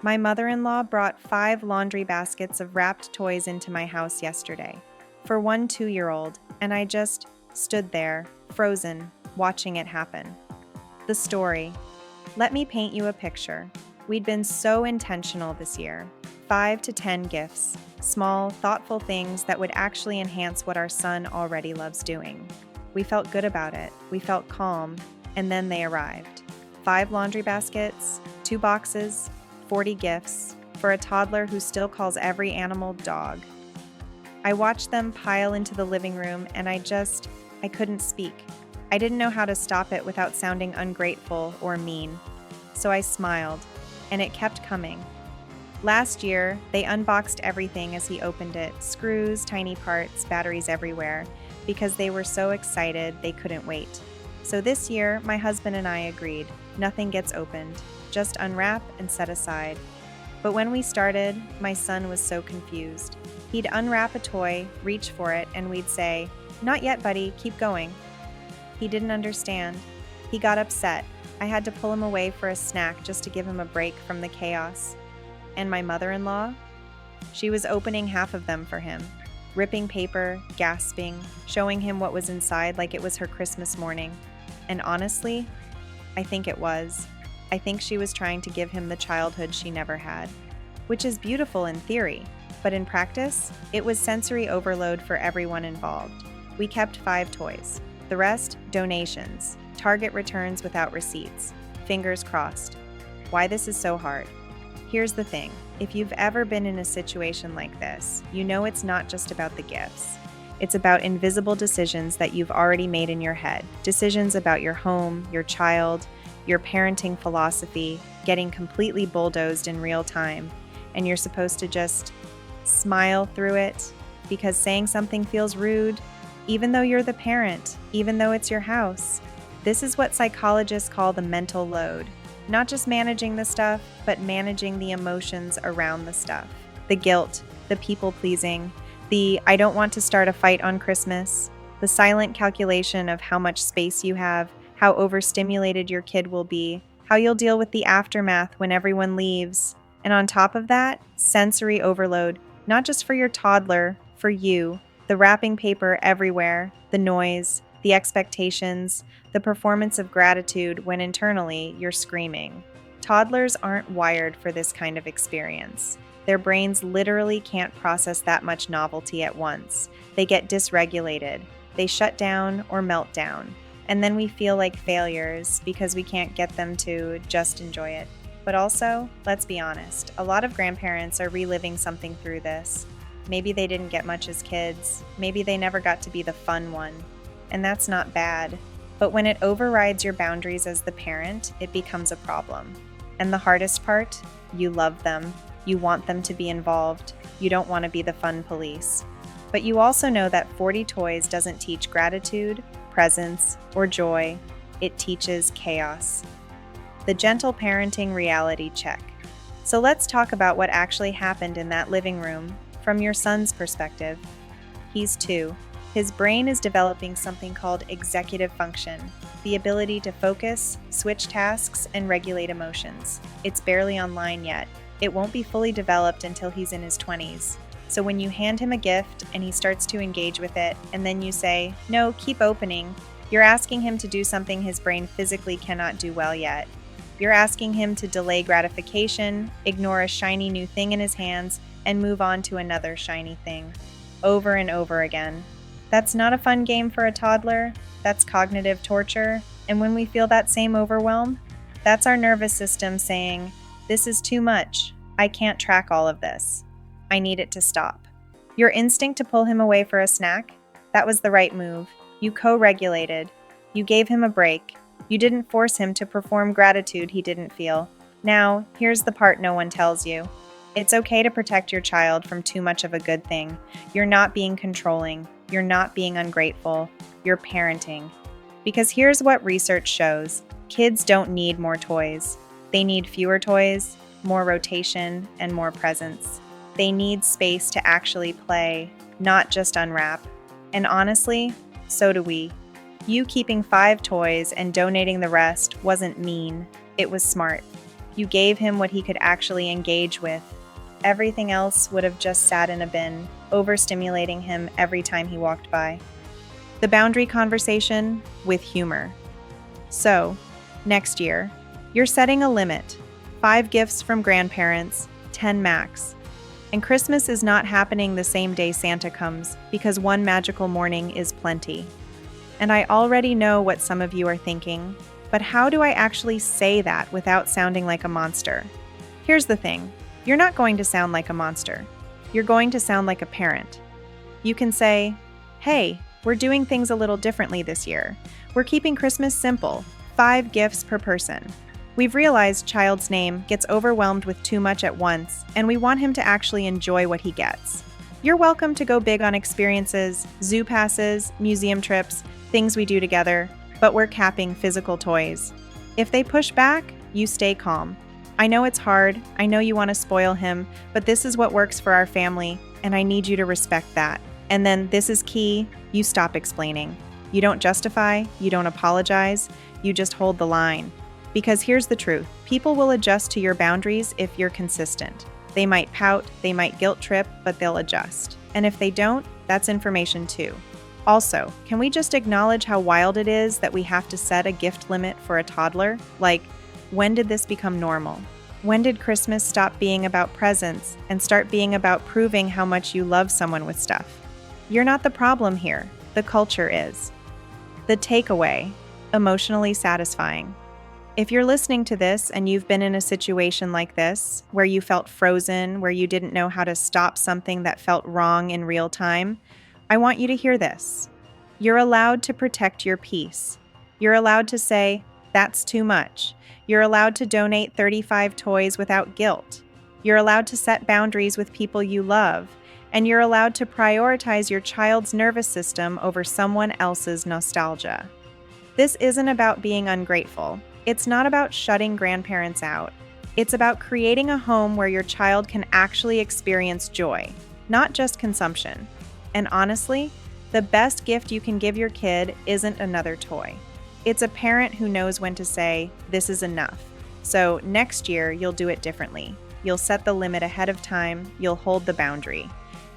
My mother-in-law brought 5 laundry baskets of wrapped toys into my house yesterday for one 2-year-old, and I just stood there, frozen, watching it happen. The story. Let me paint you a picture. We'd been so intentional this year. 5 to 10 gifts, small, thoughtful things that would actually enhance what our son already loves doing. We felt good about it. We felt calm, and then they arrived. 5 laundry baskets, 2 boxes, 40 gifts for a toddler who still calls every animal dog. I watched them pile into the living room and I couldn't speak. I didn't know how to stop it without sounding ungrateful or mean. So I smiled, and it kept coming. Last year, they unboxed everything as he opened it, screws, tiny parts, batteries everywhere, because they were so excited they couldn't wait. So this year, my husband and I agreed, nothing gets opened, just unwrap and set aside. But when we started, my son was so confused. He'd unwrap a toy, reach for it, and we'd say, "Not yet, buddy, keep going." He didn't understand. He got upset. I had to pull him away for a snack just to give him a break from the chaos. And my mother-in-law? She was opening half of them for him, ripping paper, gasping, showing him what was inside like it was her Christmas morning. And honestly, I think it was. I think she was trying to give him the childhood she never had, which is beautiful in theory, but in practice, it was sensory overload for everyone involved. We kept 5 toys. The rest, donations, Target returns without receipts. Fingers crossed. Why this is so hard? Here's the thing. If you've ever been in a situation like this, you know it's not just about the gifts. It's about invisible decisions that you've already made in your head. Decisions about your home, your child, your parenting philosophy, getting completely bulldozed in real time. And you're supposed to just smile through it because saying something feels rude, even though you're the parent, even though it's your house. This is what psychologists call the mental load. Not just managing the stuff, but managing the emotions around the stuff. The guilt, the people-pleasing, the "I don't want to start a fight on Christmas," the silent calculation of how much space you have, how overstimulated your kid will be, how you'll deal with the aftermath when everyone leaves. And on top of that, sensory overload, not just for your toddler, for you. The wrapping paper everywhere, the noise, the expectations, the performance of gratitude when internally you're screaming. Toddlers aren't wired for this kind of experience. Their brains literally can't process that much novelty at once. They get dysregulated. They shut down or melt down. And then we feel like failures because we can't get them to just enjoy it. But also, let's be honest, a lot of grandparents are reliving something through this. Maybe they didn't get much as kids. Maybe they never got to be the fun one. And that's not bad. But when it overrides your boundaries as the parent, it becomes a problem. And the hardest part, you love them. You want them to be involved. You don't want to be the fun police. But you also know that 40 toys doesn't teach gratitude, presence, or joy. It teaches chaos. The gentle parenting reality check. So let's talk about what actually happened in that living room from your son's perspective. He's 2. His brain is developing something called executive function, the ability to focus, switch tasks, and regulate emotions. It's barely online yet. It won't be fully developed until he's in his 20s. So when you hand him a gift and he starts to engage with it, and then you say, "No, keep opening," you're asking him to do something his brain physically cannot do well yet. You're asking him to delay gratification, ignore a shiny new thing in his hands, and move on to another shiny thing, over and over again. That's not a fun game for a toddler. That's cognitive torture. And when we feel that same overwhelm, that's our nervous system saying, "This is too much. I can't track all of this. I need it to stop." Your instinct to pull him away for a snack? That was the right move. You co-regulated. You gave him a break. You didn't force him to perform gratitude he didn't feel. Now, here's the part no one tells you. It's okay to protect your child from too much of a good thing. You're not being controlling. You're not being ungrateful. You're parenting. Because here's what research shows. Kids don't need more toys. They need fewer toys, more rotation, and more presence. They need space to actually play, not just unwrap. And honestly, so do we. You keeping 5 toys and donating the rest wasn't mean. It was smart. You gave him what he could actually engage with. Everything else would have just sat in a bin, overstimulating him every time he walked by. The boundary conversation with humor. So, next year, you're setting a limit. 5 gifts from grandparents, 10 max. And Christmas is not happening the same day Santa comes, because one magical morning is plenty. And I already know what some of you are thinking, but how do I actually say that without sounding like a monster? Here's the thing, you're not going to sound like a monster. You're going to sound like a parent. You can say, hey, we're doing things a little differently this year. We're keeping Christmas simple, 5 gifts per person. We've realized child's name gets overwhelmed with too much at once, and we want him to actually enjoy what he gets. You're welcome to go big on experiences, zoo passes, museum trips, things we do together, but we're capping physical toys. If they push back, you stay calm. I know it's hard, I know you want to spoil him, but this is what works for our family, and I need you to respect that. And then this is key, you stop explaining. You don't justify, you don't apologize, you just hold the line. Because here's the truth, people will adjust to your boundaries if you're consistent. They might pout, they might guilt trip, but they'll adjust. And if they don't, that's information too. Also, can we just acknowledge how wild it is that we have to set a gift limit for a toddler? Like, when did this become normal? When did Christmas stop being about presents and start being about proving how much you love someone with stuff? You're not the problem here, the culture is. The takeaway, emotionally satisfying. If you're listening to this and you've been in a situation like this, where you felt frozen, where you didn't know how to stop something that felt wrong in real time, I want you to hear this. You're allowed to protect your peace. You're allowed to say, that's too much. You're allowed to donate 35 toys without guilt. You're allowed to set boundaries with people you love. And you're allowed to prioritize your child's nervous system over someone else's nostalgia. This isn't about being ungrateful. It's not about shutting grandparents out. It's about creating a home where your child can actually experience joy, not just consumption. And honestly, the best gift you can give your kid isn't another toy. It's a parent who knows when to say, this is enough. So next year, you'll do it differently. You'll set the limit ahead of time. You'll hold the boundary.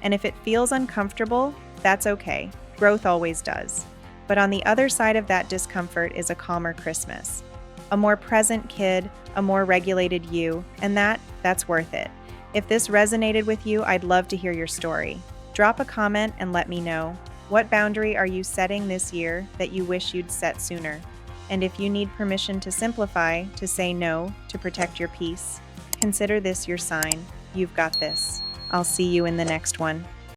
And if it feels uncomfortable, that's okay. Growth always does. But on the other side of that discomfort is a calmer Christmas. A more present kid, a more regulated you, and that's worth it. If this resonated with you, I'd love to hear your story. Drop a comment and let me know. What boundary are you setting this year that you wish you'd set sooner? And if you need permission to simplify, to say no, to protect your peace, consider this your sign. You've got this. I'll see you in the next one.